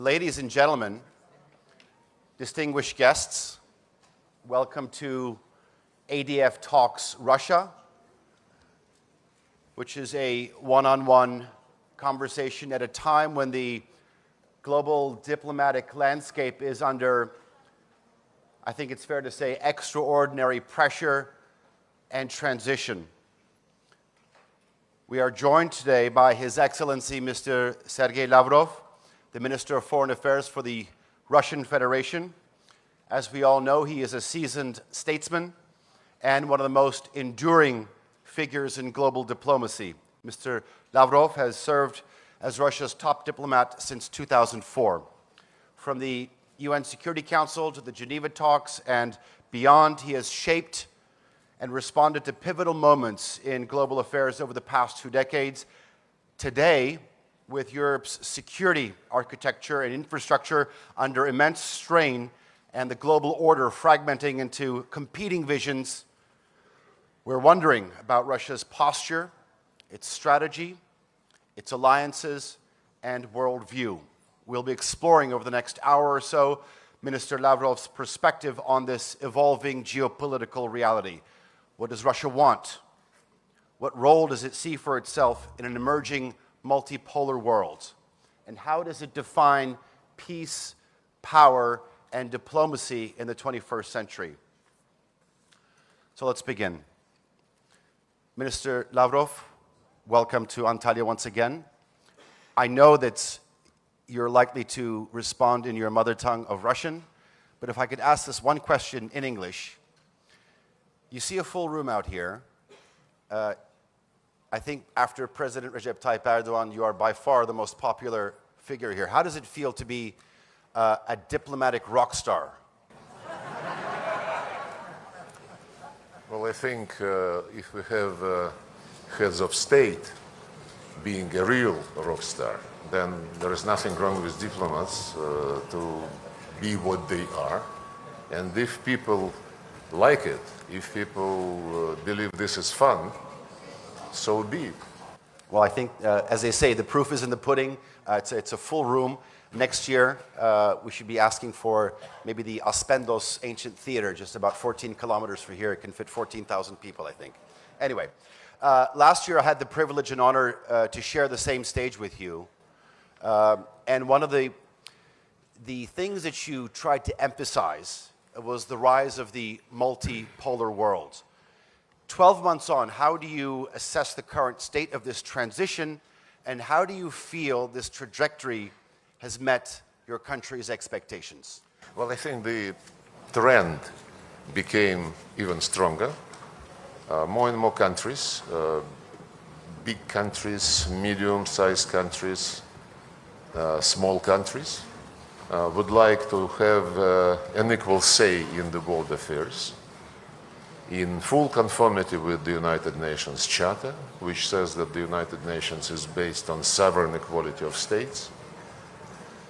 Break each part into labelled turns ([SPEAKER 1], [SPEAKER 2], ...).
[SPEAKER 1] Ladies and gentlemen, distinguished guests, welcome to ADF Talks Russia, which is a one-on-one conversation at a time when the global diplomatic landscape is under, I think it's fair to say, extraordinary pressure and transition. We are joined today by His Excellency Mr. Sergey Lavrov, the Minister of Foreign Affairs for the Russian Federation. As we all know, he is a seasoned statesman and one of the most enduring figures in global diplomacy. Mr. Lavrov has served as Russia's top diplomat since 2004. From the UN Security Council to the Geneva talks and beyond, he has shaped and responded to pivotal moments in global affairs over the past 2 decades. Today, with Europe's security architecture and infrastructure under immense strain and the global order fragmenting into competing visions, we're wondering about Russia's posture, its strategy, its alliances, and worldview. We'll be exploring over the next hour or so Minister Lavrov's perspective on this evolving geopolitical reality. What does Russia want? What role does it see for itself in an emerging multipolar world? And how does it define peace, power, and diplomacy in the 21st century? So let's begin. Minister Lavrov, welcome to Antalya once again. I know that you're likely to respond in your mother tongue of Russian, but if I could ask this one question in English. You see a full room out here. I think after President Recep Tayyip Erdogan, you are by far the most popular figure here. How does it feel to be a diplomatic rock star?
[SPEAKER 2] Well, I think if we have heads of state being a real rock star, then there is nothing wrong with diplomats to be what they are. And if people like it, if people believe this is fun, so be it.
[SPEAKER 1] Well, I think, as they say, the proof is in the pudding. It's a full room. Next year, we should be asking for maybe the Aspendos Ancient Theater, just about 14 kilometers from here. It can fit 14,000 people, I think. Anyway, last year I had the privilege and honor to share the same stage with you. And one of the things that you tried to emphasize was the rise of the multipolar world. 12 months on, how do you assess the current state of this transition, and how do you feel this trajectory has met your country's expectations?
[SPEAKER 2] Well, I think the trend became even stronger. More and more countries, big countries, medium-sized countries, small countries, would like to have an equal say in the world affairs, in full conformity with the United Nations Charter, which says that the United Nations is based on sovereign equality of states.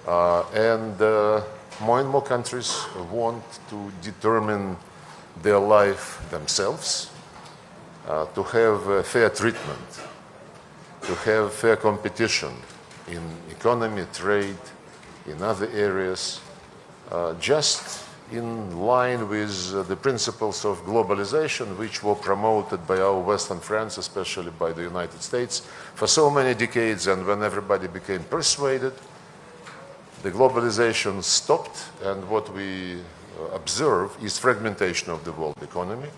[SPEAKER 2] And more countries want to determine their life themselves, to have fair treatment, to have fair competition in economy, trade, in other areas, just in line with the principles of globalization, which were promoted by our Western friends, especially by the United States, for so many decades. And when everybody became persuaded, the globalization stopped, and what we observe is fragmentation of the world economy.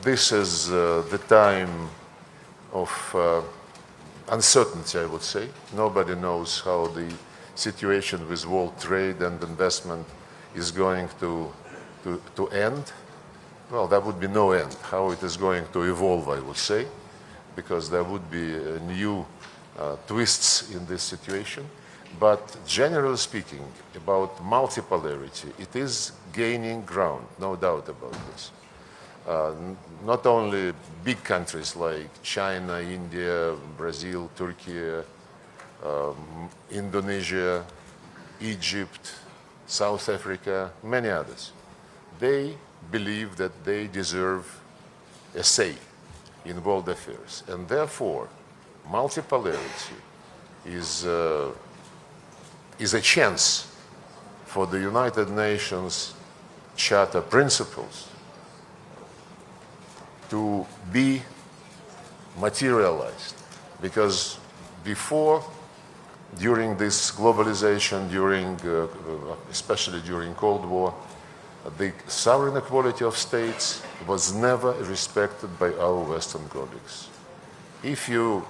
[SPEAKER 2] This is the time of uncertainty, I would say. Nobody knows how the situation with world trade and investment is going to end. Well, there would be no end. How it is going to evolve, I would say, because there would be new twists in this situation. But generally speaking, about multipolarity, it is gaining ground, no doubt about this. Not only big countries like China, India, Brazil, Turkey, Indonesia, Egypt, South Africa, many others. They believe that they deserve a say in world affairs. And therefore, multipolarity is is a chance for the United Nations Charter principles to be materialized. Because before, during this globalization, especially during Cold War, the sovereign equality of states was never respected by our Western colleagues. If you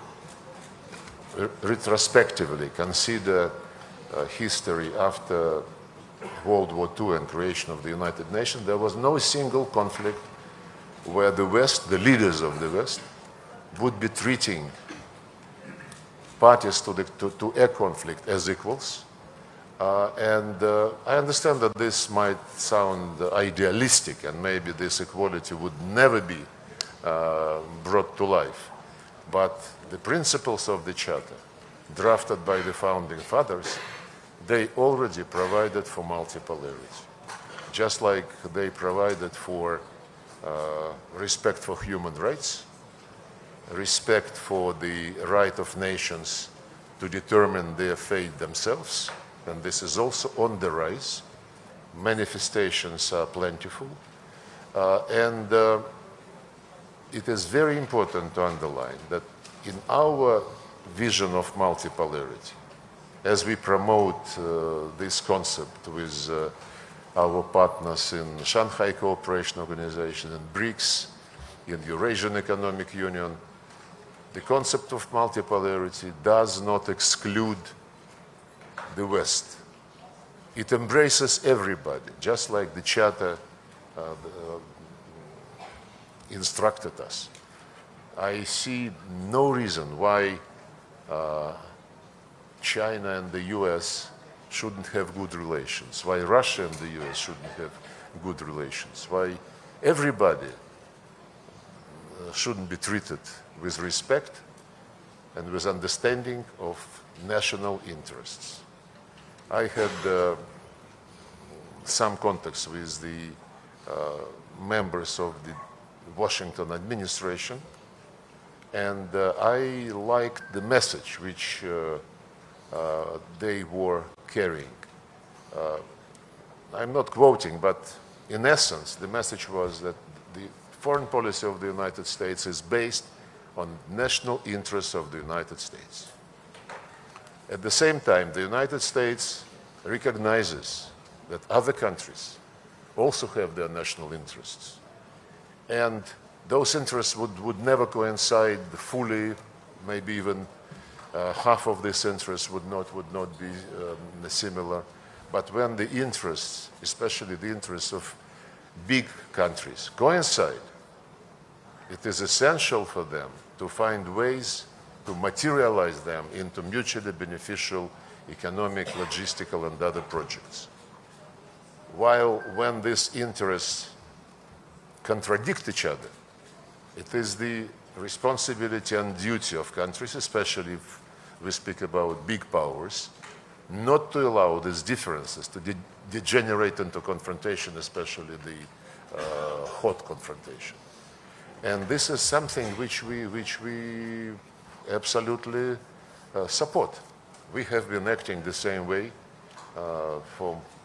[SPEAKER 2] retrospectively consider history after World War II and creation of the United Nations, there was no single conflict where the West, the leaders of the West, would be treating parties to a conflict as equals. I understand that this might sound idealistic and maybe this equality would never be brought to life. But the principles of the Charter, drafted by the founding fathers, they already provided for multipolarity. Just like they provided for respect for human rights, respect for the right of nations to determine their fate themselves, and this is also on the rise. Manifestations are plentiful. It is very important to underline that in our vision of multipolarity, as we promote this concept with our partners in Shanghai Cooperation Organization, in BRICS, in Eurasian Economic Union, the concept of multipolarity does not exclude the West. It embraces everybody, just like the Charter instructed us. I see no reason why China and the US shouldn't have good relations, why Russia and the US shouldn't have good relations, why everybody shouldn't be treated with respect and with understanding of national interests. I had some contacts with the members of the Washington administration, and I liked the message which they were carrying. I'm not quoting, but in essence, the message was that the foreign policy of the United States is based on national interests of the United States. At the same time, the United States recognizes that other countries also have their national interests. And those interests would never coincide fully, maybe even half of these interests would not be similar. But when the interests, especially the interests of big countries, coincide, it is essential for them to find ways to materialize them into mutually beneficial economic, logistical, and other projects. While when these interests contradict each other, it is the responsibility and duty of countries, especially if we speak about big powers, not to allow these differences to degenerate into confrontation, especially the hot confrontation. And this is something which we absolutely support. We have been acting the same way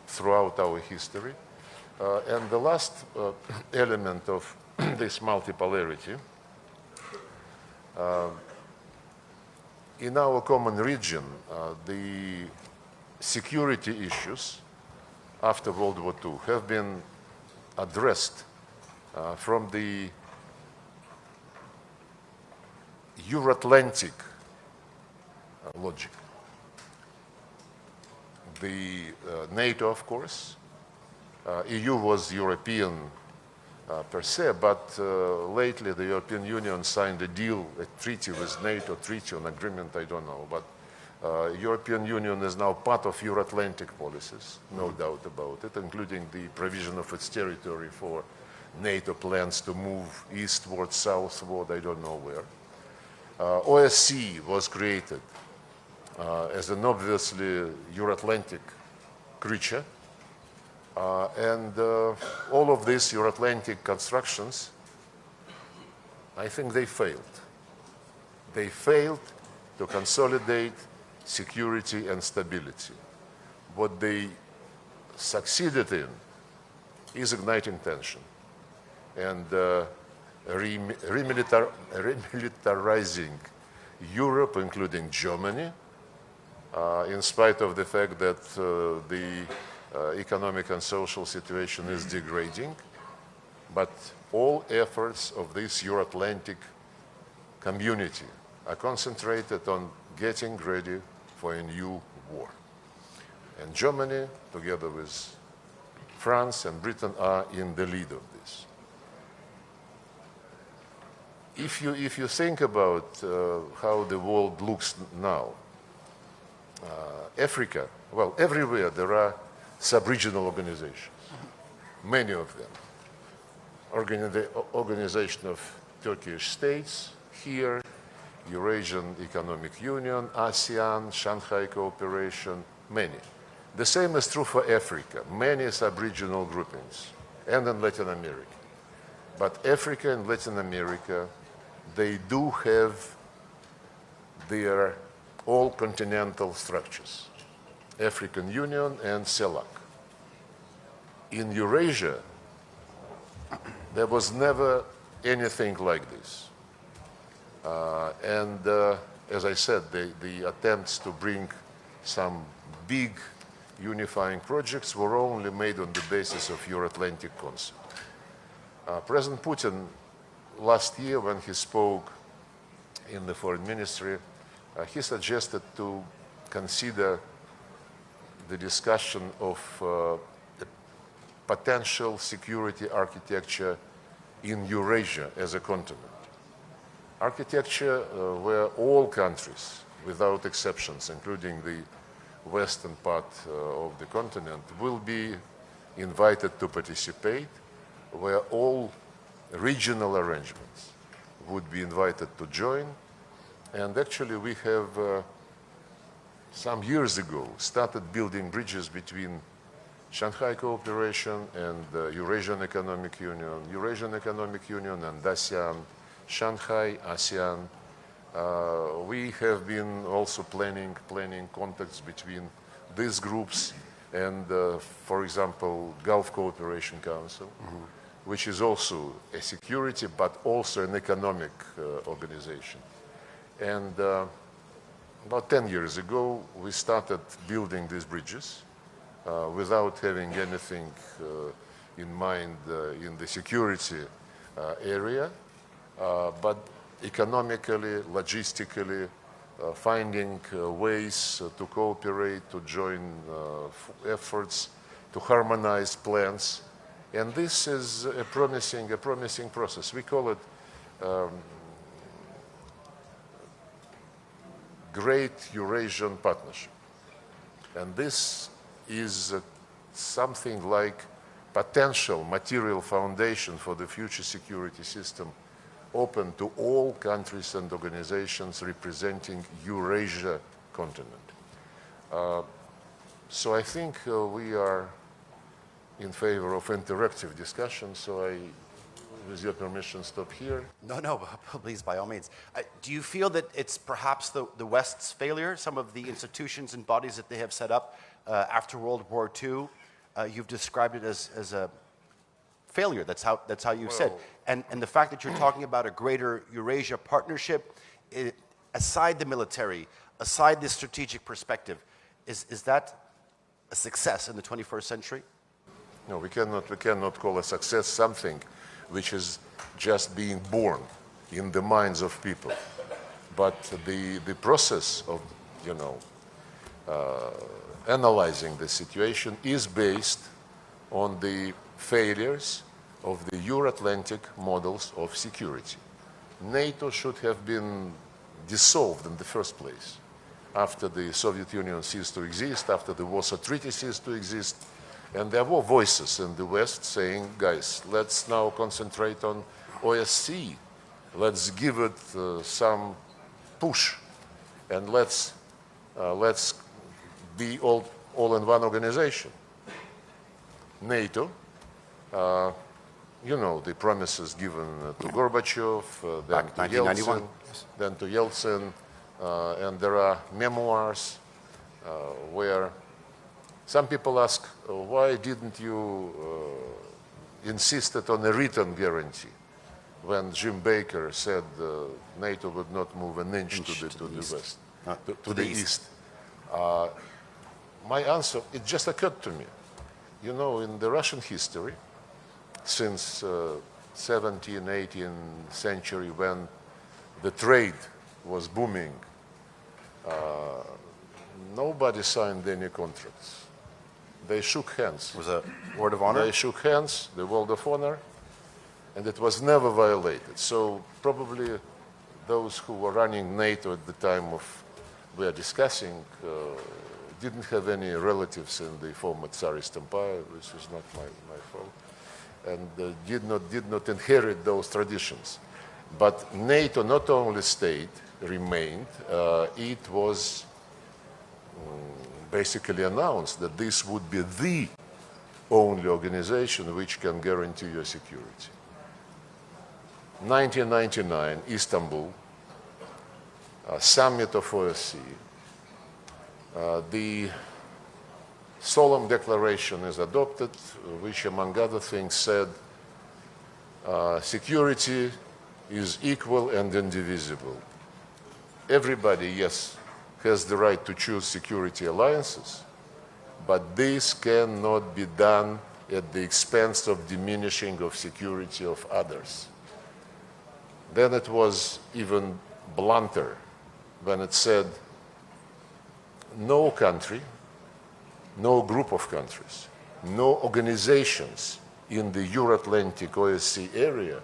[SPEAKER 2] throughout our history. And the last element of this multipolarity, in our common region, the security issues after World War II have been addressed from the Euro-Atlantic logic. The NATO, of course, EU was European per se, but lately the European Union signed a deal, a treaty with NATO, treaty on agreement, I don't know, but European Union is now part of Euro-Atlantic policies, no doubt about it, including the provision of its territory for NATO plans to move eastward, southward, I don't know where. OSCE was created as an obviously Euro-Atlantic creature, and all of these Euro-Atlantic constructions, I think they failed. They failed to consolidate security and stability. what they succeeded in is igniting tension and remilitarizing Europe, including Germany, in spite of the fact that the economic and social situation is degrading. But all efforts of this Euro-Atlantic community are concentrated on getting ready for a new war. And Germany, together with France and Britain, are in the lead of this. If you think about how the world looks now, Africa, well, everywhere there are sub-regional organizations, many of them. Organization of Turkish states here, Eurasian Economic Union, ASEAN, Shanghai Cooperation, many. The same is true for Africa, many sub-regional groupings, and in Latin America. But Africa and Latin America, they do have their all-continental structures, African Union and CELAC. In Eurasia, there was never anything like this. As I said, the attempts to bring some big unifying projects were only made on the basis of Euro-Atlantic concept. President Putin, last year when he spoke in the Foreign Ministry, he suggested to consider the discussion of potential security architecture in Eurasia as a continent. Architecture where all countries, without exceptions, including the western part of the continent, will be invited to participate, where all regional arrangements would be invited to join. And actually we have, some years ago, started building bridges between Shanghai Cooperation and Eurasian Economic Union, Eurasian Economic Union and ASEAN, Shanghai, ASEAN. We have been also planning contacts between these groups and, for example, Gulf Cooperation Council, which is also a security but also an economic organization. And about 10 years ago, we started building these bridges without having anything in mind in the security area, but economically, logistically, finding ways to cooperate, to join efforts, to harmonize plans. And this is a promising process. We call it Great Eurasian Partnership. And this is something like potential material foundation for the future security system, open to all countries and organizations representing Eurasia continent. So I think we are in favor of interactive discussion, so I, with your permission, stop here.
[SPEAKER 1] No, please, by all means. Do you feel that it's perhaps the West's failure, some of the institutions and bodies that they have set up after World War II? You've described it as a failure. That's how you've said. And the fact that you're talking about a greater Eurasia partnership, aside the military, aside this strategic perspective, is that a success in the 21st century?
[SPEAKER 2] No, we cannot call a success something which is just being born in the minds of people. But the process of, analyzing the situation is based on the failures of the Euro-Atlantic models of security. NATO should have been dissolved in the first place after the Soviet Union ceased to exist, after the Warsaw Treaty ceased to exist. And there were voices in the West saying, guys, let's now concentrate on OSCE. Let's give it some push. And let's be all in one organization. NATO, the promises given to Gorbachev, then to Yeltsin, then to Yeltsin, and there are memoirs where Some people ask, why didn't you insisted on a written guarantee when Jim Baker said NATO would not move an inch to the west, to the east? My answer, it just occurred to me. You know, in the Russian history, since 17th, 18th century, when the trade was booming, nobody signed any contracts. They shook hands.
[SPEAKER 1] It was a word of honor?
[SPEAKER 2] They shook hands, the word of honor, and it was never violated. So probably those who were running NATO at the time of we are discussing didn't have any relatives in the former Tsarist Empire, which is not my fault, and did not inherit those traditions. But NATO not only stayed, remained, it was basically announced that this would be the only organization which can guarantee your security. 1999, Istanbul, summit of OSCE, the solemn declaration is adopted, which among other things said, security is equal and indivisible. Everybody, yes, has the right to choose security alliances, but this cannot be done at the expense of diminishing of security of others. Then it was even blunter when it said no country, no group of countries, no organizations in the Euro-Atlantic OSCE area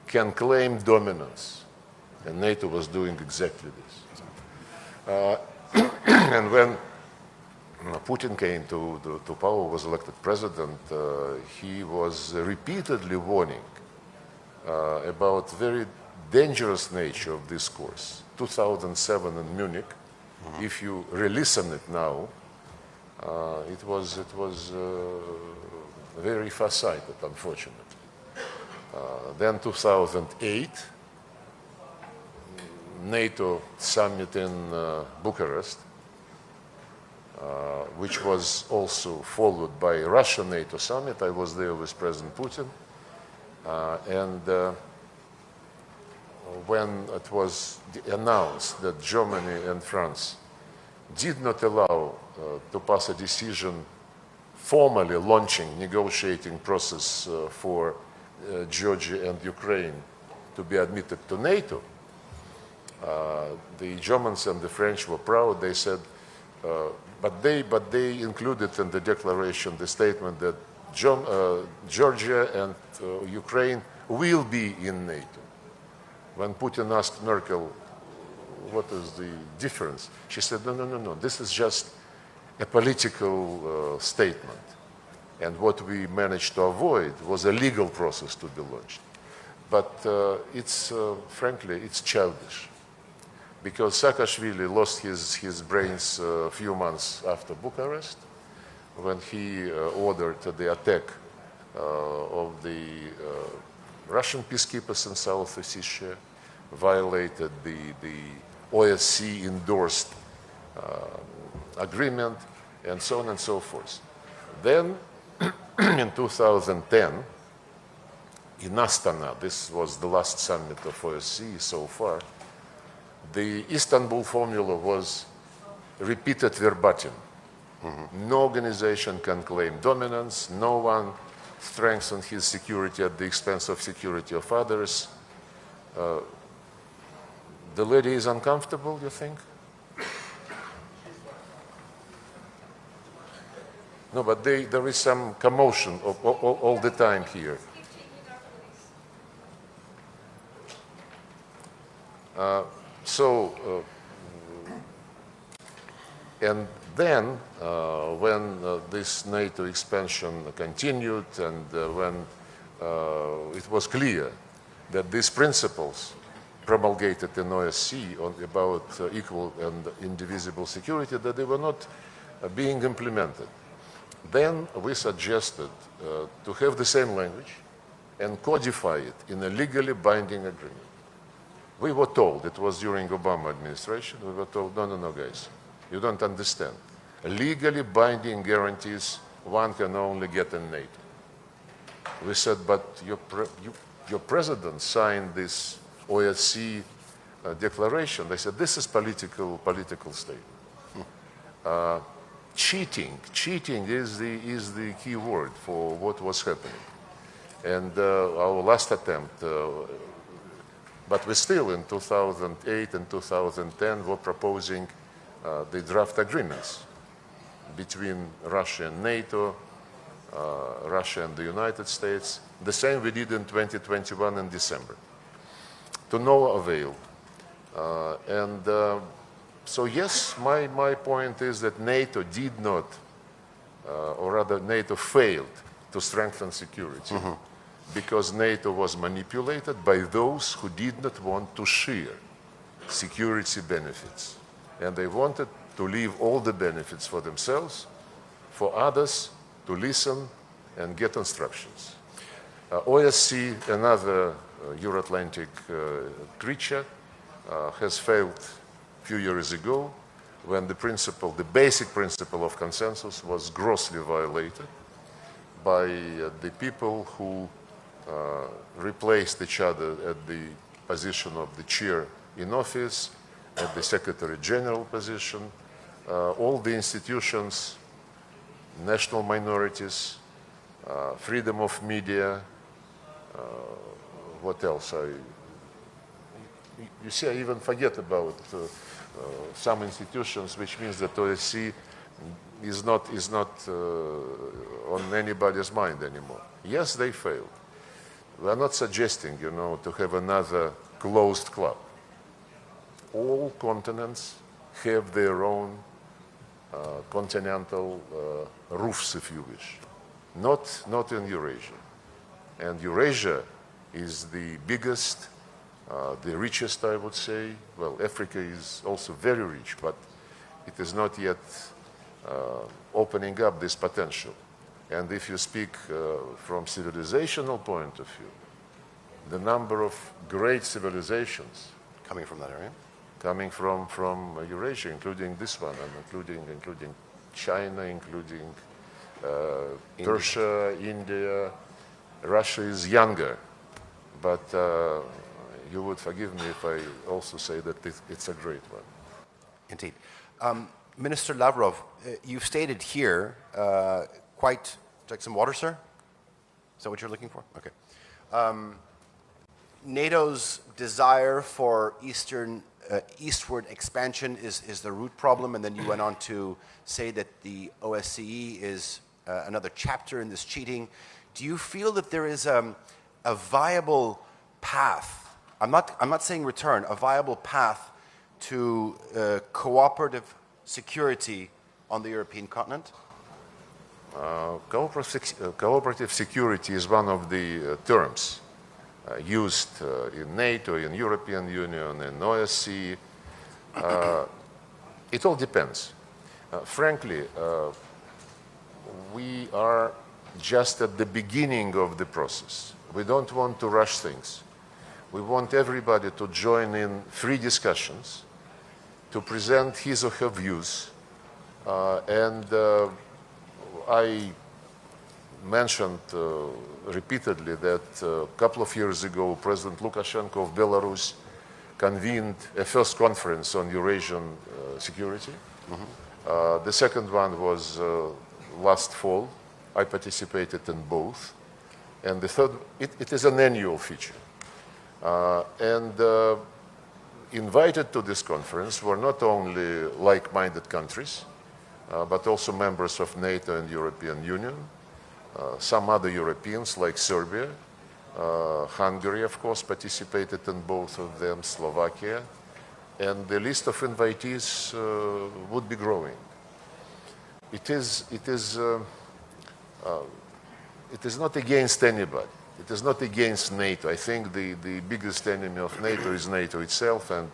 [SPEAKER 2] can claim dominance. And NATO was doing exactly this. And when Putin came to power, was elected president, he was repeatedly warning about very dangerous nature of this course. 2007 in Munich, if you re-listen it now, it was very far-sighted, unfortunately. Then 2008, NATO summit in Bucharest, which was also followed by a Russian NATO summit. I was there with President Putin. And when it was announced that Germany and France did not allow to pass a decision formally launching negotiating process for Georgia and Ukraine to be admitted to NATO, the Germans and the French were proud. They said, but they included in the declaration the statement that Georgia and Ukraine will be in NATO. When Putin asked Merkel, what is the difference? She said, no, this is just a political statement. And what we managed to avoid was a legal process to be launched. But frankly, it's childish. Because Saakashvili lost his brains a few months after Bucharest, when he ordered the attack of the Russian peacekeepers in South Ossetia, violated the OSCE-endorsed agreement, and so on and so forth. Then, in 2010, in Astana, this was the last summit of OSCE so far, the Istanbul formula was repeated verbatim. No organization can claim dominance. No one strengthens his security at the expense of security of others. The lady is uncomfortable, you think? No, but there is some commotion all the time here. And then when this NATO expansion continued and when it was clear that these principles promulgated in OSCE about equal and indivisible security, that they were not being implemented, then we suggested to have the same language and codify it in a legally binding agreement. We were told, it was during Obama administration, we were told, no, guys, you don't understand. legally binding guarantees one can only get in NATO. We said, but your president signed this OSCE declaration. They said, this is political statement. Cheating is the key word for what was happening. And our last attempt, but we still in 2008 and 2010 were proposing the draft agreements between Russia and NATO, Russia and the United States. The same we did in 2021 in December. To no avail. So yes, my point is that NATO did not, or rather NATO failed to strengthen security because NATO was manipulated by those who did not want to share security benefits. And they wanted to leave all the benefits for themselves, for others to listen and get instructions. OSCE, another Euro-Atlantic creature, has failed a few years ago when the basic principle of consensus was grossly violated by the people who replaced each other at the position of the chair in office, at the Secretary General position, all the institutions, national minorities, freedom of media, what else? You see, I even forget about some institutions, which means that OSCE is not on anybody's mind anymore. Yes, they failed. We are not suggesting, to have another closed club. All continents have their own continental roofs, if you wish. Not in Eurasia. And Eurasia is the biggest, the richest, I would say. Well, Africa is also very rich, but it is not yet opening up this potential. And if you speak from civilizational point of view, the number of great civilizations
[SPEAKER 1] Coming from that area?
[SPEAKER 2] coming from Eurasia, including this one, and including China, including Persia, India. Russia is younger, but you would forgive me if I also say that it's a great one.
[SPEAKER 1] Indeed. Minister Lavrov, you've stated here quite... Would you like some water, sir? Is that what you're looking for? Okay. NATO's desire for eastward expansion is the root problem, and then you went on to say that the OSCE is another chapter in this cheating. Do you feel that there is a viable path? I'm not saying return, a viable path to cooperative security on the European continent?
[SPEAKER 2] Cooperative security is one of the terms used in NATO, in European Union, in OSCE. It all depends. Frankly, we are just at the beginning of the process. We don't want to rush things. We want everybody to join in free discussions, to present his or her views, and I mentioned repeatedly that a couple of years ago, President Lukashenko of Belarus convened a first conference on Eurasian security. The second one was last fall. I participated in both. And the third, it is an annual feature. Invited to this conference were not only like-minded countries, but also members of NATO and European Union, some other Europeans like Serbia, Hungary, of course, participated in both of them, Slovakia, and the list of invitees would be growing. It is not against anybody. It is not against NATO. I think the biggest enemy of NATO is NATO itself and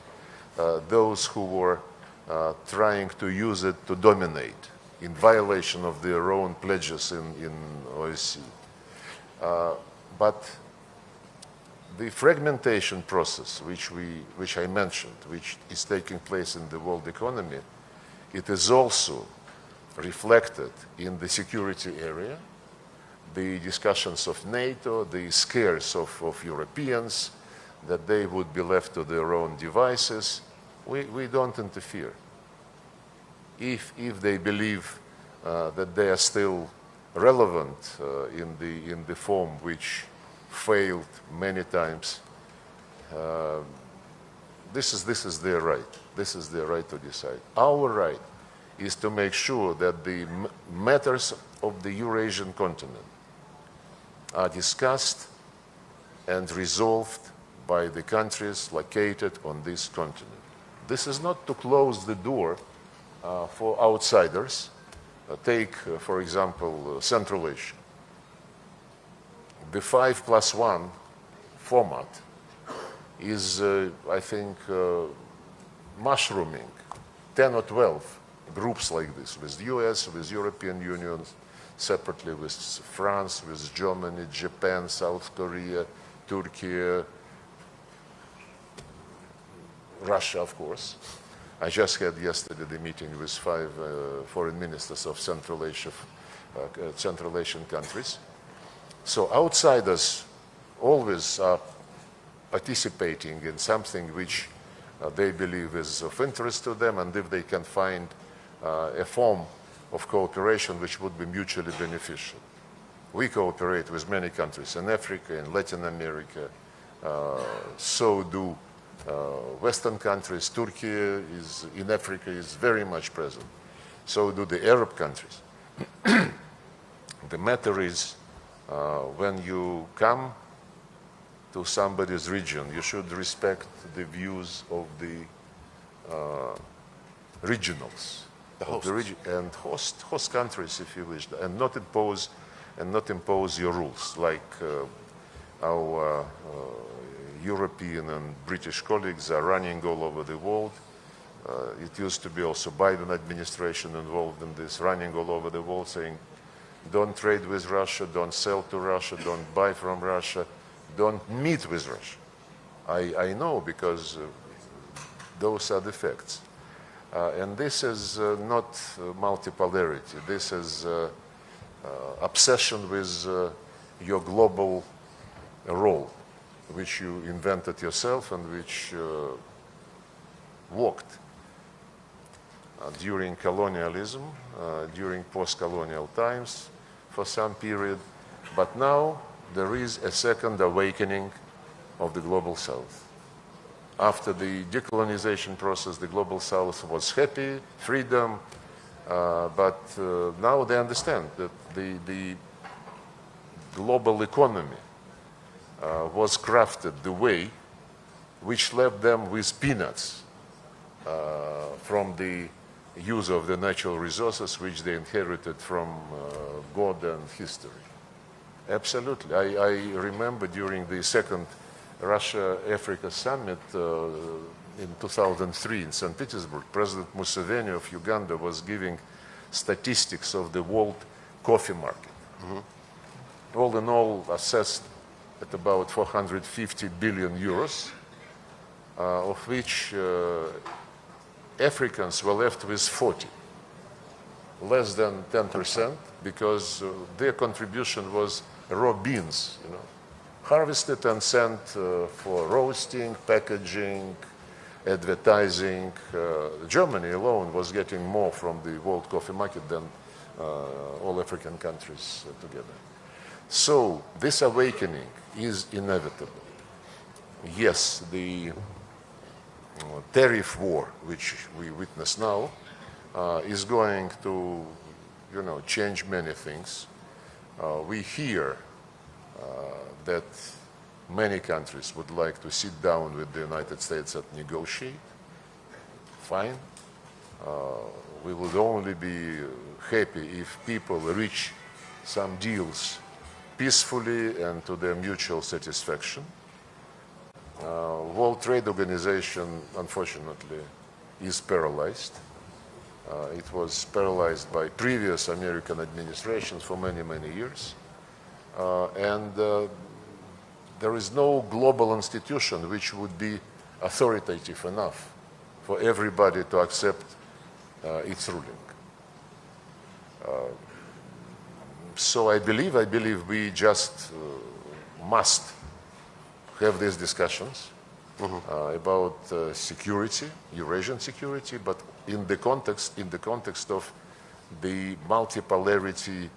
[SPEAKER 2] those who were trying to use it to dominate in violation of their own pledges in OSCE. But the fragmentation process, which I mentioned, which is taking place in the world economy, it is also reflected in the security area, the discussions of NATO, the scares of Europeans, that they would be left to their own devices. We don't interfere. If they believe that they are still relevant in the form which failed many times, this is their right. This is their right to decide. Our right is to make sure that the matters of the Eurasian continent are discussed and resolved by the countries located on this continent. This is not to close the door for outsiders. Take, for example, Central Asia. The 5+1 format is, I think, mushrooming 10 or 12 groups like this, with the US, with European Union, separately with France, with Germany, Japan, South Korea, Turkey, Russia, of course. I just had yesterday the meeting with 5 foreign ministers of Central Asian countries. So outsiders always are participating in something which they believe is of interest to them, and if they can find a form of cooperation which would be mutually beneficial. We cooperate with many countries in Africa, in Latin America, so do Western countries. Turkey is in Africa is very much present. So do the Arab countries. The matter is, when you come to somebody's region, you should respect the views of the regionals, and host countries, if you wish, and not impose your rules, like our European and British colleagues are running all over the world. It used to be also Biden administration involved in this, running all over the world, saying, don't trade with Russia, don't sell to Russia, don't buy from Russia, don't meet with Russia. I know, because those are the facts. And this is not multipolarity. This is obsession with your global role, which you invented yourself and which worked during colonialism, during post-colonial times for some period. But now there is a second awakening of the Global South. After the decolonization process, the Global South was happy, freedom, but now they understand that the global economy was crafted the way which left them with peanuts from the use of the natural resources which they inherited from God and history. Absolutely. I remember during the second Russia-Africa summit in 2003 in St. Petersburg, President Museveni of Uganda was giving statistics of the world coffee market. Mm-hmm. All in all, assessed at about 450 billion euros, of which Africans were left with 40, less than 10%, because their contribution was raw beans, harvested and sent for roasting, packaging, advertising. Germany alone was getting more from the world coffee market than all African countries together. So this awakening is inevitable. Yes, the tariff war, which we witness now, is going to, change many things. We hear that many countries would like to sit down with the United States and negotiate. Fine. We would only be happy if people reach some deals peacefully and to their mutual satisfaction. World Trade Organization, unfortunately, is paralyzed. It was paralyzed by previous American administrations for many, many years. And there is no global institution which would be authoritative enough for everybody to accept its ruling. So I believe we just must have these discussions about security, Eurasian security, but in the context of the multipolarity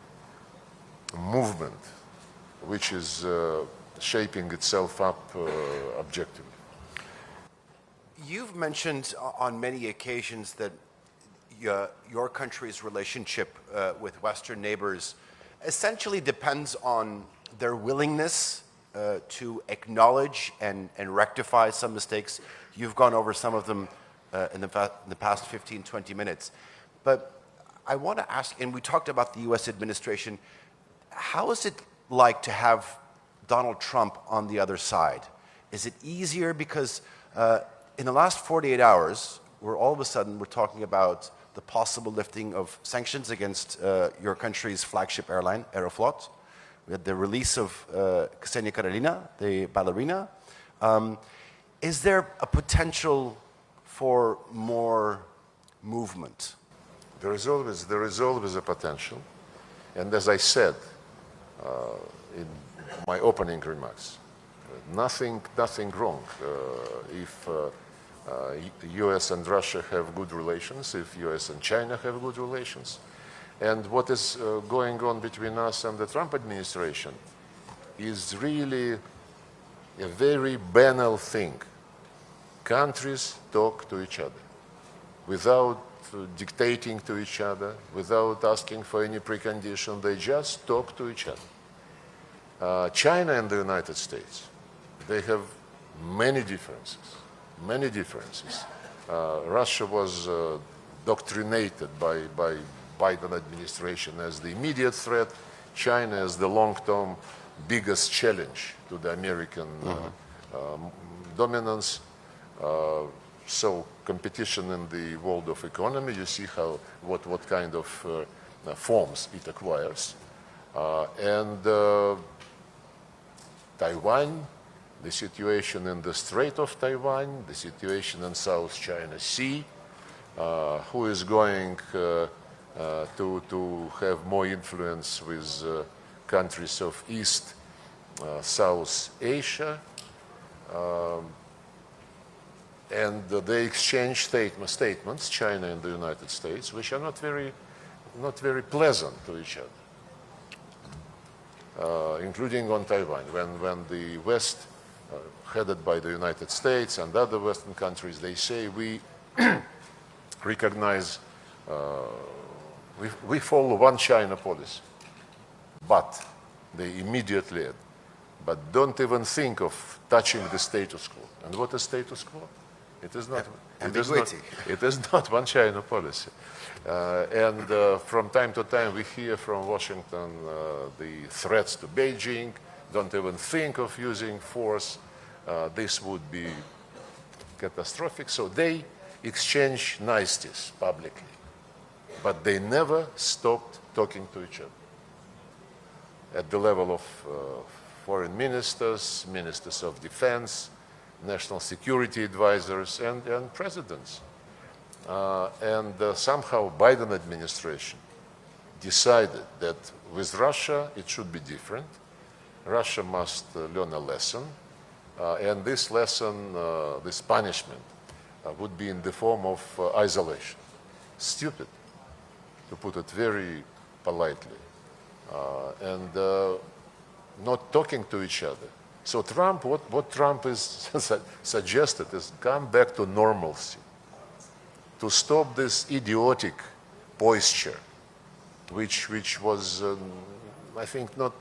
[SPEAKER 2] movement, which is shaping itself up objectively.
[SPEAKER 1] You've mentioned on many occasions that your country's relationship with Western neighbors essentially depends on their willingness to acknowledge and rectify some mistakes. You've gone over some of them in the past 15, 20 minutes. But I want to ask, and we talked about the US administration, how is it like to have Donald Trump on the other side? Is it easier? Because in the last 48 hours, all of a sudden we're talking about the possible lifting of sanctions against your country's flagship airline, Aeroflot. We had the release of Ksenia Karelina, the ballerina. Is there a potential for more movement?
[SPEAKER 2] There is always a potential. And as I said in my opening remarks, nothing wrong if the US and Russia have good relations, if US and China have good relations. And what is going on between us and the Trump administration is really a very banal thing. Countries talk to each other without dictating to each other, without asking for any precondition. They just talk to each other. China and the United States, they have many differences. Russia was doctrinated by Biden administration as the immediate threat, China as the long-term biggest challenge to the American dominance. So competition in the world of economy, you see what kind of forms it acquires. And Taiwan, the situation in the Strait of Taiwan, the situation in South China Sea, who is going to have more influence with countries of East, South Asia, and they exchange statements, China and the United States, which are not very pleasant to each other, including on Taiwan. When the West, headed by the United States and other Western countries, they say we recognize, we follow one China policy, but they immediately add, but don't even think of touching the status quo. And what is status quo? It is not. It is not one China policy. And from time to time, we hear from Washington the threats to Beijing. Don't even think of using force. This would be catastrophic. So they exchange niceties publicly, but they never stopped talking to each other at the level of foreign ministers, ministers of defense, national security advisors, and presidents. And somehow Biden administration decided that with Russia it should be different. Russia must learn a lesson, and this lesson, this punishment, would be in the form of isolation. Stupid, to put it very politely, and not talking to each other. So Trump, what Trump is suggested is come back to normalcy, to stop this idiotic posture, which was, I think, not,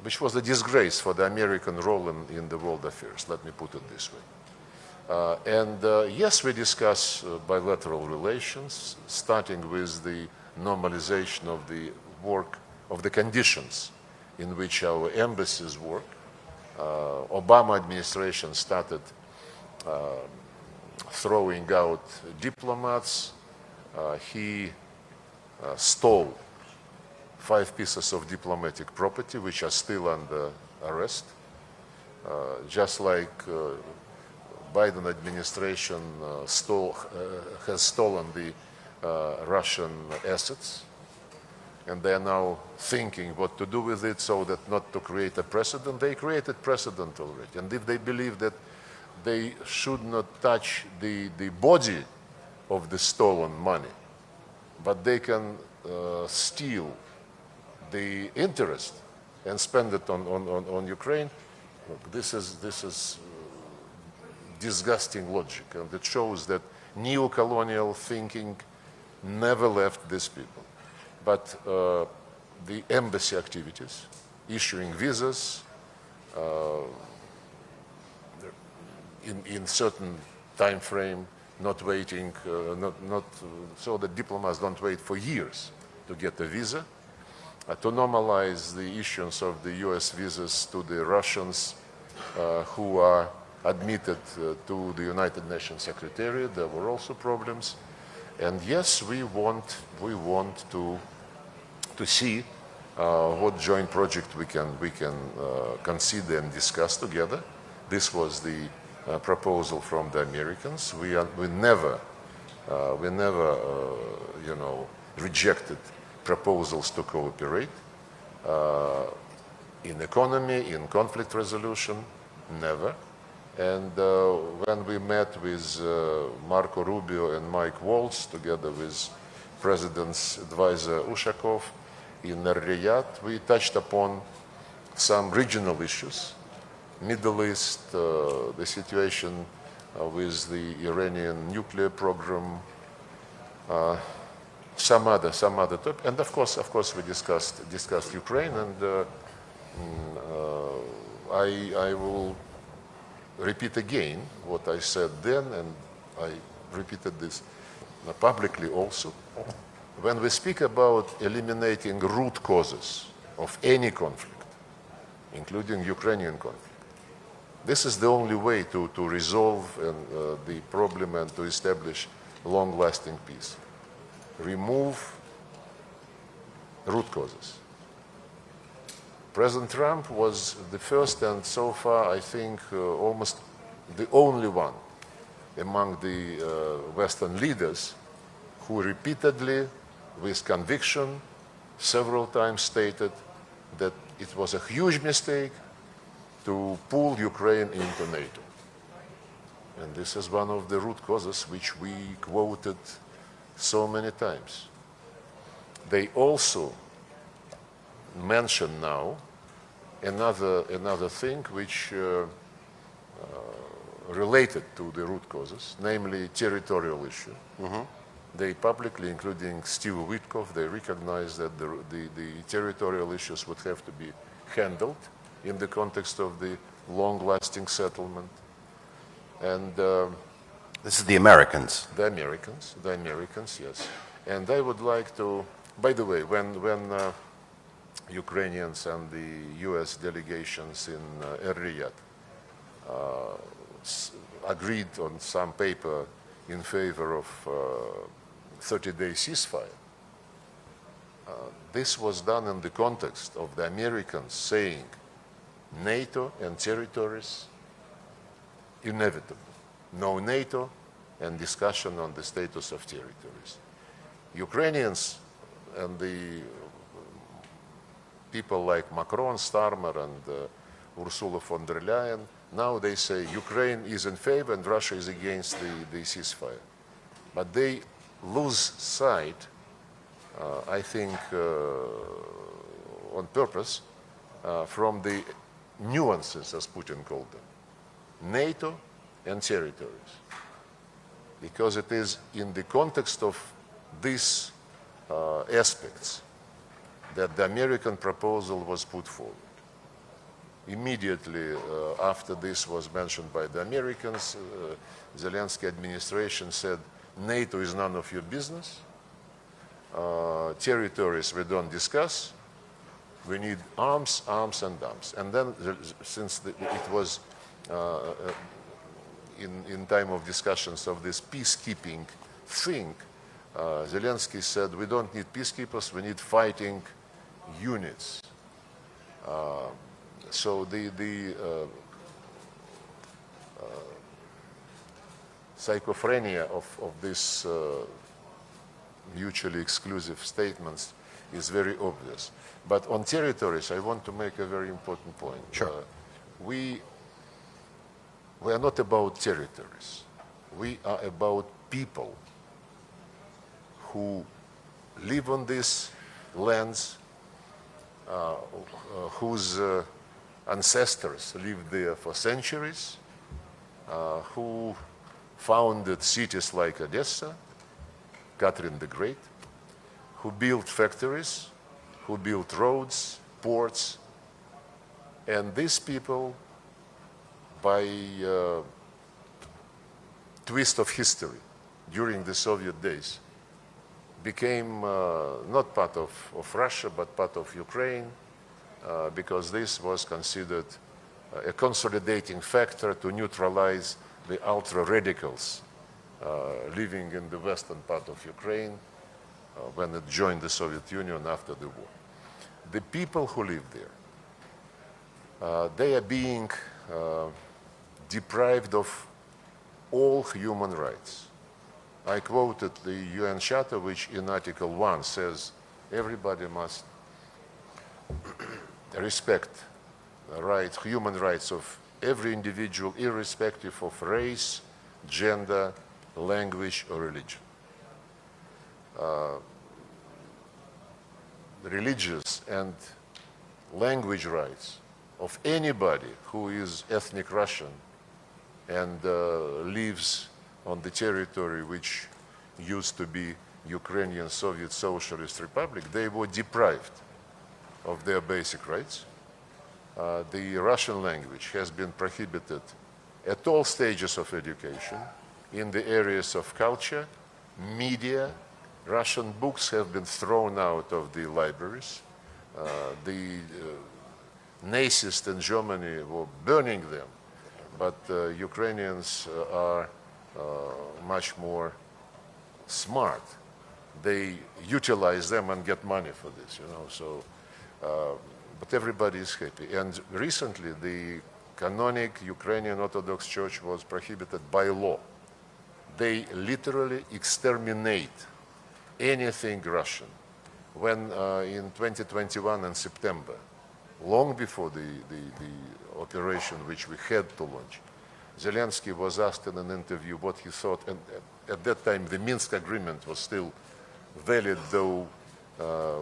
[SPEAKER 2] which was a disgrace for the American role in the world affairs. Let me put it this way. And yes, we discuss bilateral relations, starting with the normalization of the work, of the conditions in which our embassies work. Obama administration started throwing out diplomats. He stole 5 pieces of diplomatic property, which are still under arrest. Just like Biden administration has stolen the Russian assets, and they are now thinking what to do with it so that not to create a precedent. They created precedent already, and if they believe that they should not touch the body of the stolen money, but they can steal the interest and spend it on Ukraine, look, this is disgusting logic, and it shows that neo-colonial thinking never left these people. But the embassy activities, issuing visas in certain time frame, not waiting, so that diplomats don't wait for years to get a visa, to normalize the issuance of the US visas to the Russians who are admitted to the United Nations Secretariat. There were also problems. And yes, we want to see what joint project we can consider and discuss together. This was the proposal from the Americans. We never rejected proposals to cooperate in economy, in conflict resolution, never. And when we met with Marco Rubio and Mike Waltz, together with President's advisor Ushakov in Riyadh, we touched upon some regional issues, Middle East, the situation with the Iranian nuclear program, some other topic, and of course we discussed Ukraine, and I will repeat again what I said then, and I repeated this publicly also. When we speak about eliminating root causes of any conflict, including Ukrainian conflict, this is the only way to resolve the problem and to establish long-lasting peace. Remove root causes. President Trump was the first and so far, I think, almost the only one among the Western leaders who repeatedly, with conviction, several times stated that it was a huge mistake to pull Ukraine into NATO. And this is one of the root causes which we quoted so many times. They also mention now another thing which related to the root causes, namely territorial issue. Mm-hmm. They publicly, including Steve Witkoff, they recognize that the territorial issues would have to be handled in the context of the long-lasting settlement. And
[SPEAKER 1] this is the Americans.
[SPEAKER 2] The Americans, yes. And I would like to, by the way, when Ukrainians and the US delegations in Riyadh agreed on some paper in favor of 30-day ceasefire, this was done in the context of the Americans saying NATO and territories inevitable. No NATO and discussion on the status of territories. Ukrainians and the people like Macron, Starmer, and Ursula von der Leyen, now they say Ukraine is in favor and Russia is against the ceasefire. But they lose sight, I think, on purpose, from the nuances, as Putin called them, NATO and territories. Because it is in the context of these aspects that the American proposal was put forward. Immediately after this was mentioned by the Americans, Zelensky administration said, NATO is none of your business. Territories we don't discuss. We need arms, arms, and arms. And then, since it was in time of discussions of this peacekeeping thing, Zelensky said, we don't need peacekeepers, we need fighting units. So schizophrenia of these mutually exclusive statements is very obvious. But on territories, I want to make a very important point.
[SPEAKER 1] Sure.
[SPEAKER 2] We are not about territories. We are about people who live on these lands, whose ancestors lived there for centuries, who founded cities like Odessa, Catherine the Great, who built factories, who built roads, ports, and these people, by twist of history during the Soviet days, became not part of Russia, but part of Ukraine, because this was considered a consolidating factor to neutralize the ultra-radicals living in the western part of Ukraine when it joined the Soviet Union after the war. The people who live there, they are being deprived of all human rights. I quoted the UN Charter, which in Article 1 says everybody must respect the human rights of every individual, irrespective of race, gender, language, or religion. Religious and language rights of anybody who is ethnic Russian and lives on the territory which used to be Ukrainian Soviet Socialist Republic, they were deprived of their basic rights. The Russian language has been prohibited at all stages of education, in the areas of culture, media. Russian books have been thrown out of the libraries. The Nazis in Germany were burning them, but Ukrainians are much more smart. They utilize them and get money for this, so, but everybody is happy. And recently, the canonic Ukrainian Orthodox Church was prohibited by law. They literally exterminate anything Russian. When in 2021 in September, long before the operation which we had to launch, Zelensky was asked in an interview what he thought, and at that time the Minsk agreement was still valid, though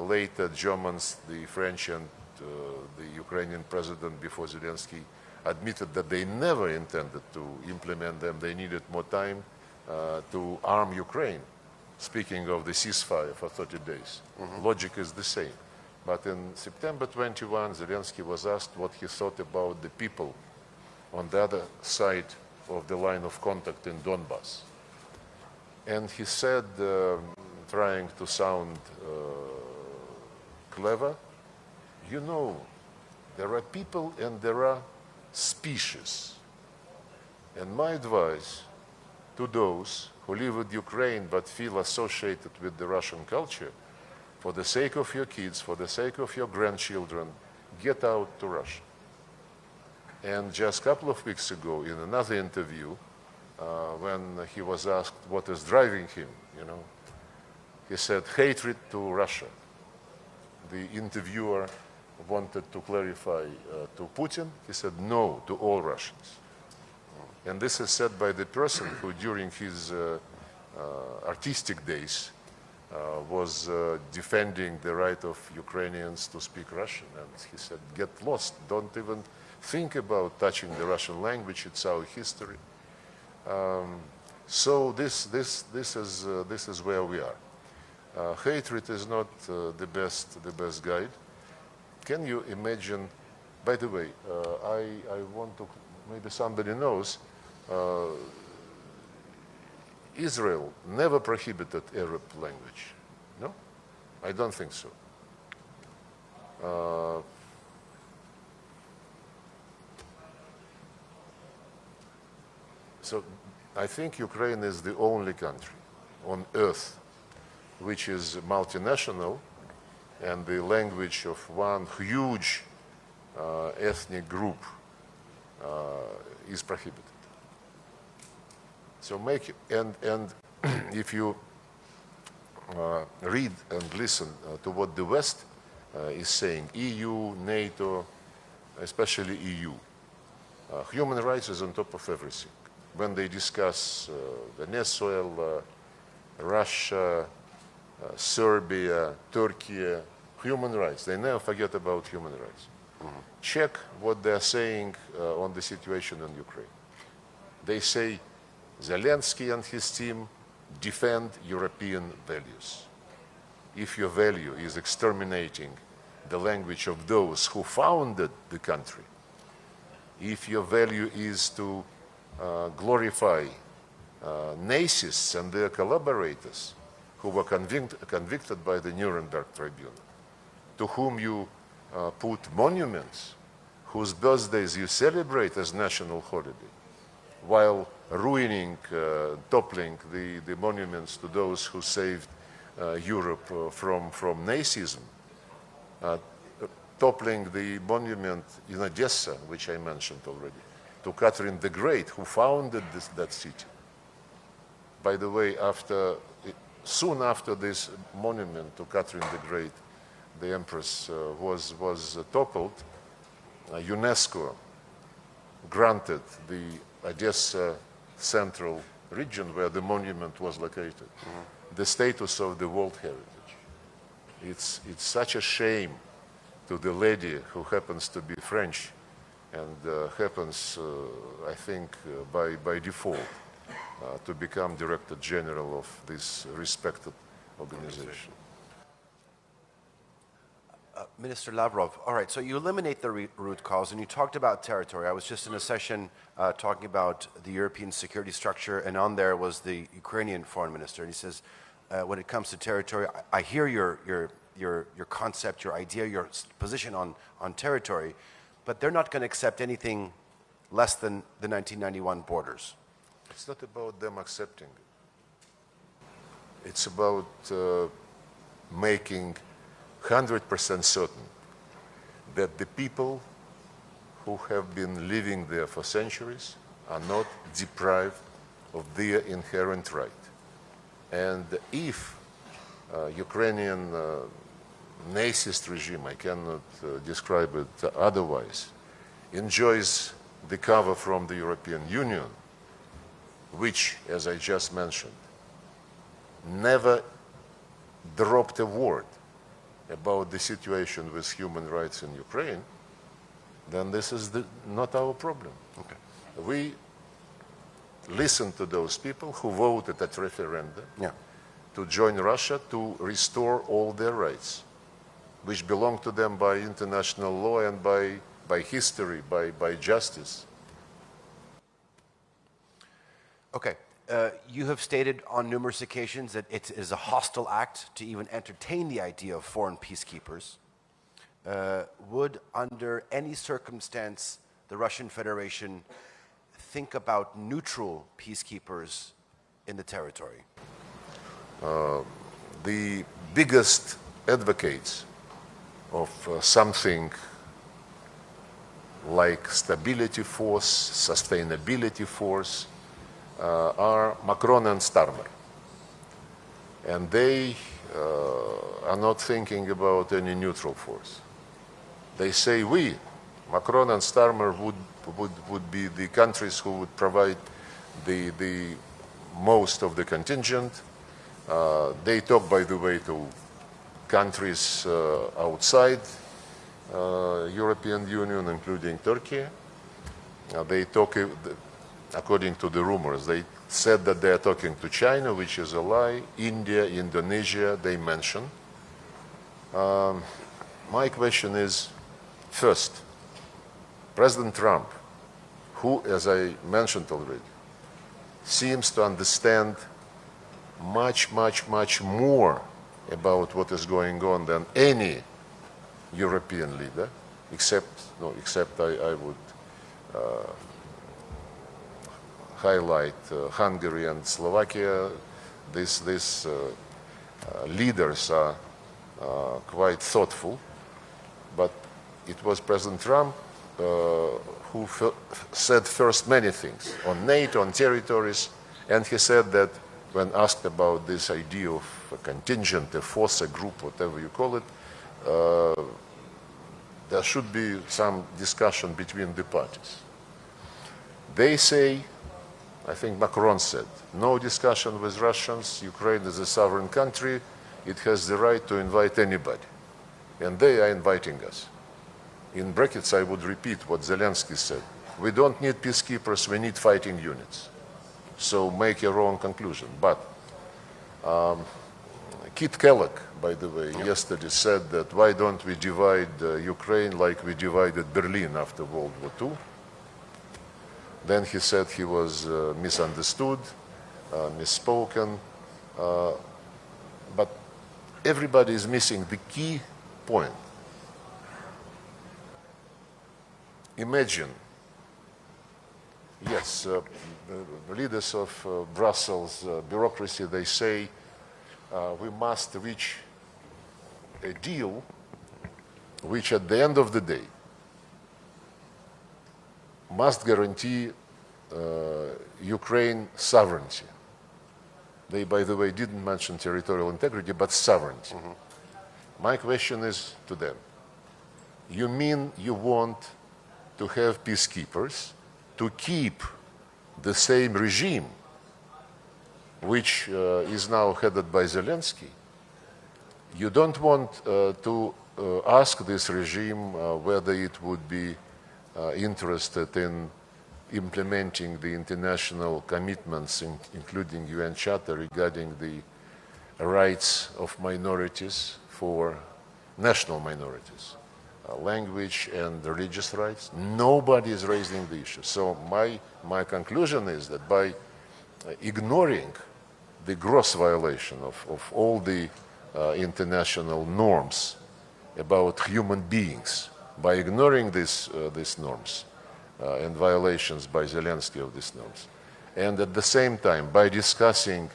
[SPEAKER 2] later Germans, the French and the Ukrainian president before Zelensky admitted that they never intended to implement them. They needed more time to arm Ukraine. Speaking of the ceasefire for 30 days. Logic is the same. But in September 21, Zelensky was asked what he thought about the people on the other side of the line of contact in Donbass. And he said, trying to sound clever, there are people and there are species. And my advice to those who live with Ukraine but feel associated with the Russian culture, for the sake of your kids, for the sake of your grandchildren, get out to Russia. And just a couple of weeks ago, in another interview, when he was asked what is driving him, he said, hatred to Russia. The interviewer wanted to clarify to Putin. He said, no, to all Russians. And this is said by the person who, during his artistic days, was defending the right of Ukrainians to speak Russian. And he said, get lost. Don't even think about touching the Russian language. It's our history. So this is where we are. Hatred is not the best guide. Can you imagine? By the way, I want to. Maybe somebody knows. Israel never prohibited Arab language. No? I don't think so. So I think Ukraine is the only country on earth which is multinational and the language of one huge ethnic group is prohibited. So make it, and if you read and listen to what the West is saying, EU, NATO, especially EU, human rights is on top of everything. When they discuss Venezuela, Russia, Serbia, Turkey, human rights, they never forget about human rights. Mm-hmm. Check what they're saying on the situation in Ukraine. They say Zelensky and his team defend European values. If your value is exterminating the language of those who founded the country, if your value is to glorify Nazis and their collaborators who were convicted by the Nuremberg Tribunal, to whom you put monuments, whose birthdays you celebrate as national holiday, while ruining, toppling the monuments to those who saved Europe from Nazism, toppling the monument in Odessa, which I mentioned already, to Catherine the Great, who founded that city. By the way, soon after this monument to Catherine the Great, the Empress was toppled, UNESCO granted the Odessa central region where the monument was located, the status of the World Heritage. It's such a shame to the lady who happens to be French and happens, I think, by default, to become Director General of this respected organization.
[SPEAKER 1] Minister Lavrov, all right, so you eliminate the root cause, and you talked about territory. I was just in a session talking about the European security structure, and on there was the Ukrainian foreign minister, and he says, when it comes to territory, I hear your concept, your idea, your position on territory, but they're not going to accept anything less than the 1991 borders.
[SPEAKER 2] It's not about them accepting it. It's about making 100% certain that the people who have been living there for centuries are not deprived of their inherent right. And if Ukrainian Nazist regime, I cannot describe it otherwise, enjoys the cover from the European Union, which, as I just mentioned, never dropped a word about the situation with human rights in Ukraine, then this is not our problem.
[SPEAKER 1] Okay.
[SPEAKER 2] We listen to those people who voted at referendum to join Russia to restore all their rights, which belong to them by international law and by history, by justice.
[SPEAKER 1] Okay. You have stated on numerous occasions that it is a hostile act to even entertain the idea of foreign peacekeepers. Would, under any circumstance, the Russian Federation think about neutral peacekeepers in the territory?
[SPEAKER 2] The biggest advocates of something like stability force, sustainability force, are Macron and Starmer. And they are not thinking about any neutral force. They say we, Macron and Starmer, would be the countries who would provide the most of the contingent. They talk, by the way, to countries outside European Union, including Turkey. They talk, according to the rumors, they said that they are talking to China, which is a lie. India, Indonesia, they mention. My question is, first, President Trump, who, as I mentioned already, seems to understand much, much, much more about what is going on than any European leader, except I would highlight Hungary and Slovakia. These leaders are quite thoughtful, but it was President Trump who said first many things on NATO, on territories, And he said that when asked about this idea of a contingent, a force, a group, whatever you call it, there should be some discussion between the parties. They say, I think Macron said, no discussion with Russians, Ukraine is a sovereign country, it has the right to invite anybody. And they are inviting us. In brackets, I would repeat what Zelensky said. We don't need peacekeepers, we need fighting units. So make your own conclusion. But Kit Kellogg, by the way, yesterday said that why don't we divide Ukraine like we divided Berlin after World War II? Then he said he was misunderstood, misspoken, but everybody is missing the key point. Imagine, yes, leaders of Brussels bureaucracy, they say we must reach a deal which at the end of the day must guarantee Ukraine sovereignty. They, by the way, didn't mention territorial integrity, but sovereignty. My question is to them, you mean you want to have peacekeepers to keep the same regime which is now headed by Zelensky? You don't want to ask this regime whether it would be interested in implementing the international commitments, including UN Charter regarding the rights of minorities for national minorities, language and religious rights. Nobody is raising the issue. So my conclusion is that by ignoring the gross violation of all the international norms about human beings, by ignoring these norms and violations by Zelensky of these norms, and at the same time by discussing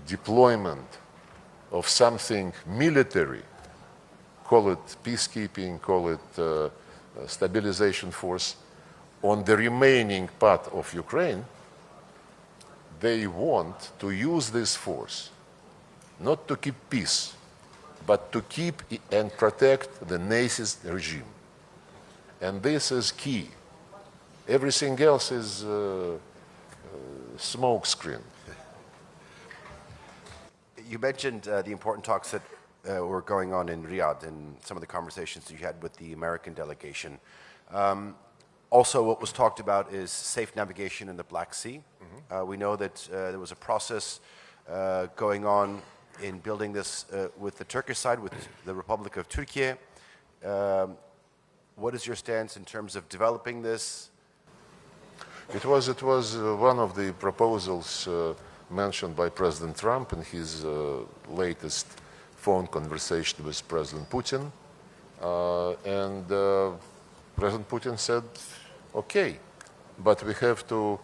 [SPEAKER 2] deployment of something military, call it peacekeeping, call it stabilization force, on the remaining part of Ukraine, they want to use this force not to keep peace, but to keep and protect the Nazist regime. And this is key. Everything else is smoke screen.
[SPEAKER 1] You mentioned the important talks that were going on in Riyadh and some of the conversations you had with the American delegation. Also, what was talked about is safe navigation in the Black Sea. We know that there was a process going on in building this with the Turkish side, with the Republic of Turkey. What is your stance in terms of developing this?
[SPEAKER 2] It was one of the proposals mentioned by President Trump in his latest phone conversation with President Putin. And President Putin said, okay, but we have to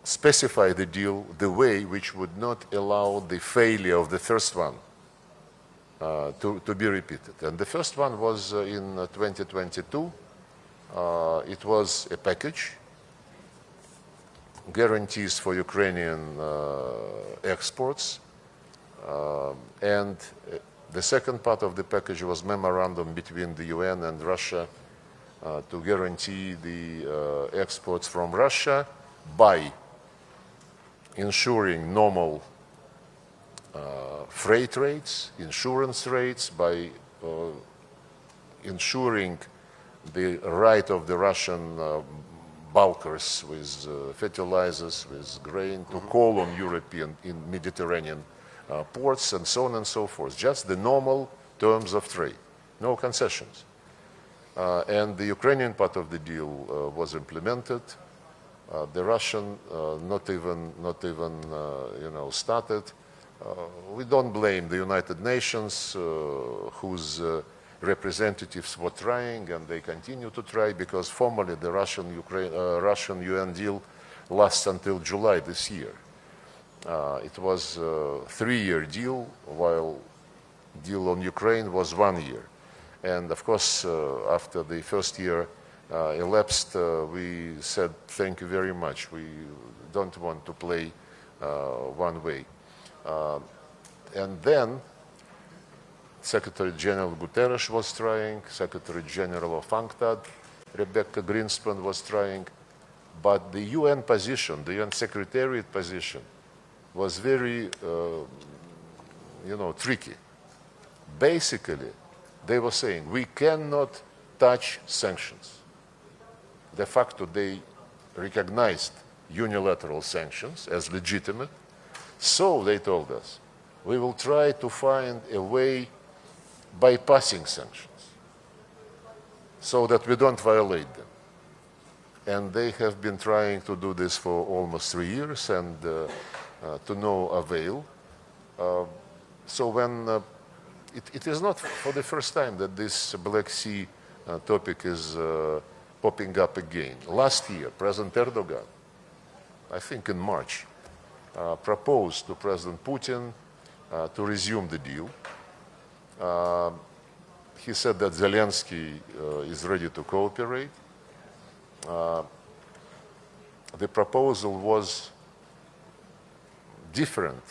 [SPEAKER 2] specify the deal the way which would not allow the failure of the first one to be repeated. And the first one was in 2022. It was a package, guarantees for Ukrainian exports, and the second part of the package was memorandum between the UN and Russia to guarantee the exports from Russia by ensuring normal freight rates, insurance rates, by ensuring the right of the Russian bulkers with fertilizers, with grain, to call on European in Mediterranean ports and so on and so forth. Just the normal terms of trade, no concessions. And the Ukrainian part of the deal was implemented. The Russian not even started. We don't blame the United Nations, whose representatives were trying, and they continue to try, because formally the Russian UN deal lasts until July this year. It was a 3-year deal, while deal on Ukraine was 1 year. And of course, after the first year, elapsed, we said, thank you very much. We don't want to play one way. And then Secretary General Guterres was trying, Secretary General of UNCTAD, Rebecca Greenspan was trying, but the UN position, the UN Secretariat position, was very, tricky. Basically, they were saying, we cannot touch sanctions. De facto, they recognized unilateral sanctions as legitimate. So, they told us, we will try to find a way bypassing sanctions so that we don't violate them. And they have been trying to do this for almost 3 years and to no avail. So when it is not for the first time that this Black Sea topic is popping up again. Last year, President Erdogan, I think in March, proposed to President Putin to resume the deal. He said that Zelensky is ready to cooperate. The proposal was different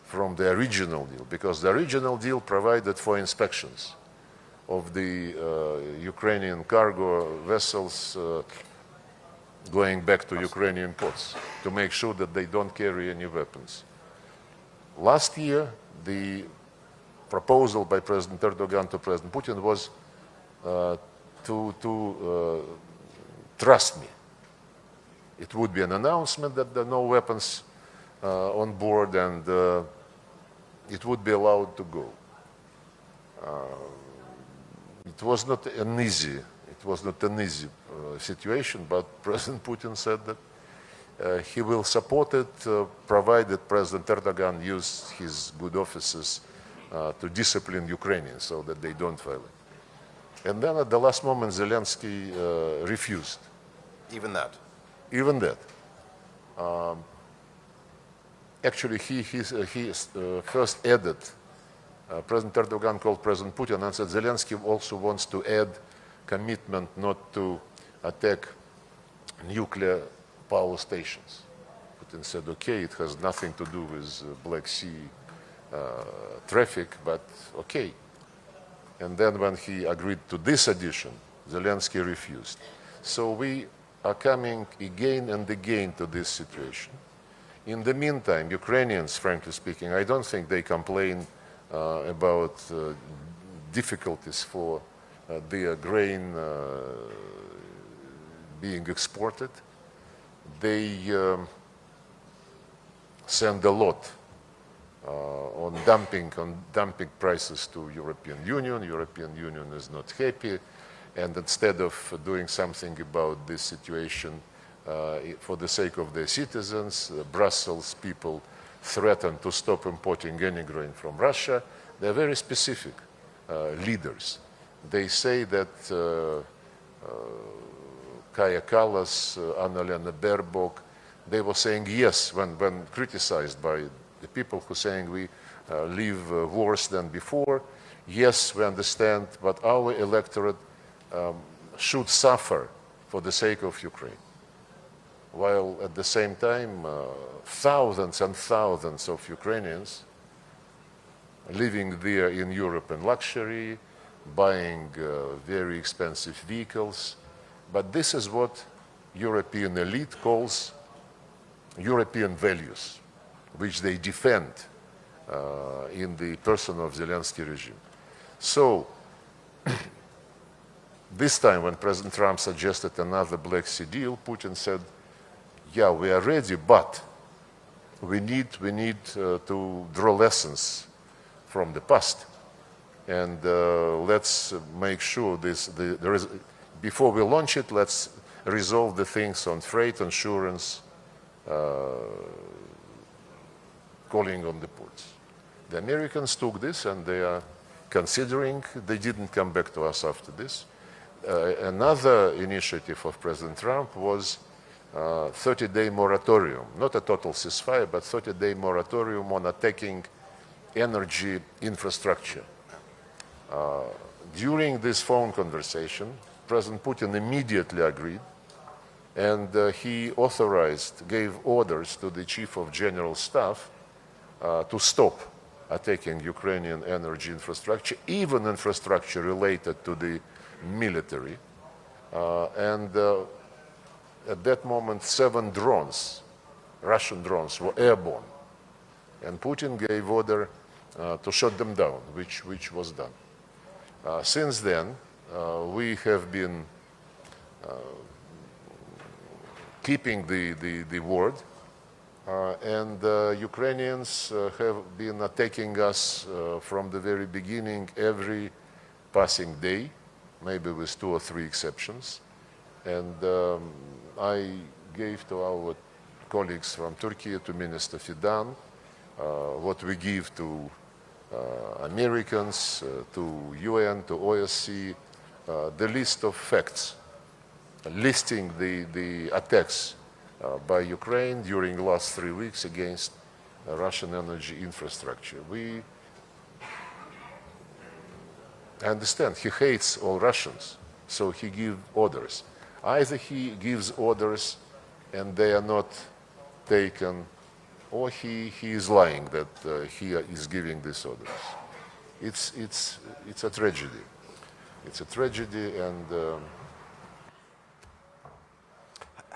[SPEAKER 2] from the original deal, because the original deal provided for inspections of the Ukrainian cargo vessels going back to Ukrainian ports to make sure that they don't carry any weapons. Last year, the proposal by President Erdogan to President Putin was to trust me. It would be an announcement that there are no weapons on board, and it would be allowed to go. It was not an easy situation, but President Putin said that he will support it, provided President Erdogan used his good offices to discipline Ukrainians so that they don't violate. And then at the last moment, Zelensky refused.
[SPEAKER 1] Even that?
[SPEAKER 2] Even that. Actually, he first added, President Erdogan called President Putin and said Zelensky also wants to add commitment not to attack nuclear power stations. Putin said, okay, it has nothing to do with Black Sea traffic, but okay. And then when he agreed to this addition, Zelensky refused. So we are coming again and again to this situation. In the meantime, Ukrainians, frankly speaking, I don't think they complain about difficulties for their grain being exported. They send a lot on dumping prices to European Union. European Union is not happy, and instead of doing something about this situation for the sake of their citizens, Brussels people threaten to stop importing any grain from Russia. They're very specific leaders. They say that Kaja Kallas, Annalena Baerbock, they were saying yes when criticized by the people who are saying we live worse than before. Yes, we understand, but our electorate should suffer for the sake of Ukraine. While at the same time, thousands and thousands of Ukrainians living there in Europe in luxury, buying very expensive vehicles. But this is what European elite calls European values, which they defend in the person of Zelensky regime. So, this time when President Trump suggested another Black Sea deal, Putin said, yeah, we are ready, but we need to draw lessons from the past. And let's make sure before we launch it, let's resolve the things on freight, insurance, calling on the ports. The Americans took this and they are considering, they didn't come back to us after this. Another initiative of President Trump was 30-day moratorium, not a total ceasefire, but 30-day moratorium on attacking energy infrastructure. During this phone conversation, President Putin immediately agreed, and he gave orders to the Chief of General Staff to stop attacking Ukrainian energy infrastructure, even infrastructure related to the military. At that moment, 7 drones, Russian drones, were airborne. And Putin gave order to shut them down, which was done. Since then, we have been keeping the word, and Ukrainians have been attacking us from the very beginning, every passing day, maybe with 2 or 3 exceptions. And I gave to our colleagues from Turkey, to Minister Fidan, what we give to Americans, to UN, to OSCE, the list of facts, listing the attacks by Ukraine during the last 3 weeks against Russian energy infrastructure. I understand he hates all Russians, so he gives orders. Either he gives orders and they are not taken, or he is lying that he is giving these orders. It's a tragedy. It's a tragedy, and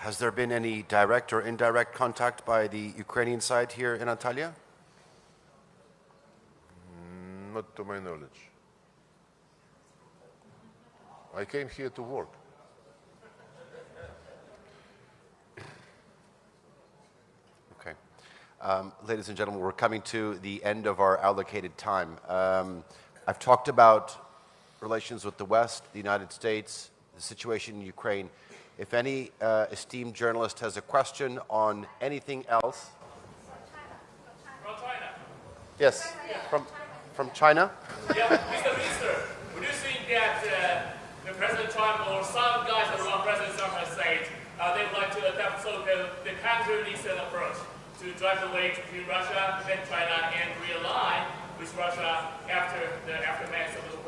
[SPEAKER 1] Has there been any direct or indirect contact by the Ukrainian side here in Antalya?
[SPEAKER 2] not to my knowledge. I came here to work.
[SPEAKER 1] Okay. Ladies and gentlemen, we're coming to the end of our allocated time. I've talked about relations with the West, the United States, the situation in Ukraine. If any esteemed journalist has a question on anything else.
[SPEAKER 3] From China.
[SPEAKER 1] Yes, from China.
[SPEAKER 3] Yeah, Mr. Minister, would you think that the President Trump or some guys around President Trump has said they would like to adopt the country-listen approach to drive the wedge between Russia and China and realign with Russia after the aftermath of the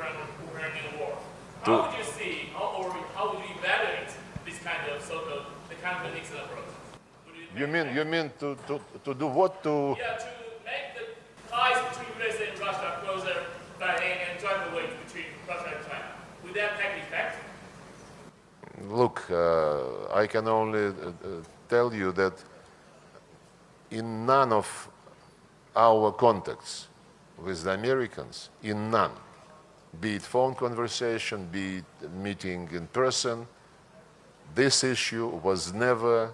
[SPEAKER 3] Ukrainian war? How would you see, or how would you evaluate this kind of so-called the country-listen approach?
[SPEAKER 2] You mean to do what?
[SPEAKER 3] Yeah, to make the ties between US and Russia closer and drive the wedge between Russia and China. Would that take effect?
[SPEAKER 2] Look, I can only tell you that in none of our contacts with the Americans, in none, be it phone conversation, be it meeting in person, this issue was never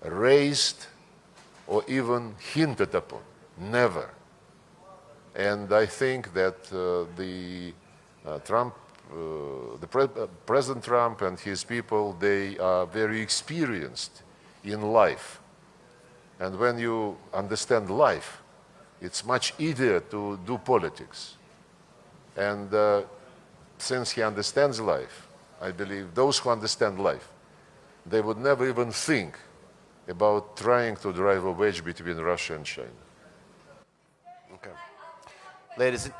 [SPEAKER 2] raised or even hinted upon, never. And I think that President Trump and his people, they are very experienced in life. And when you understand life, it's much easier to do politics. And since he understands life, I believe those who understand life, they would never even think about trying to drive a wedge between Russia and China.
[SPEAKER 1] Okay.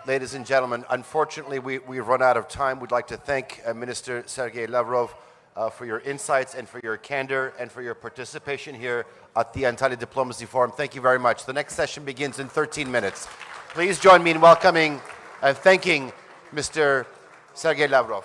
[SPEAKER 1] Ladies and gentlemen, unfortunately, we've run out of time. We'd like to thank Minister Sergey Lavrov for your insights and for your candor and for your participation here at the Antalya Diplomacy Forum. Thank you very much. The next session begins in 13 minutes. Please join me in welcoming and thanking Mr. Sergey Lavrov.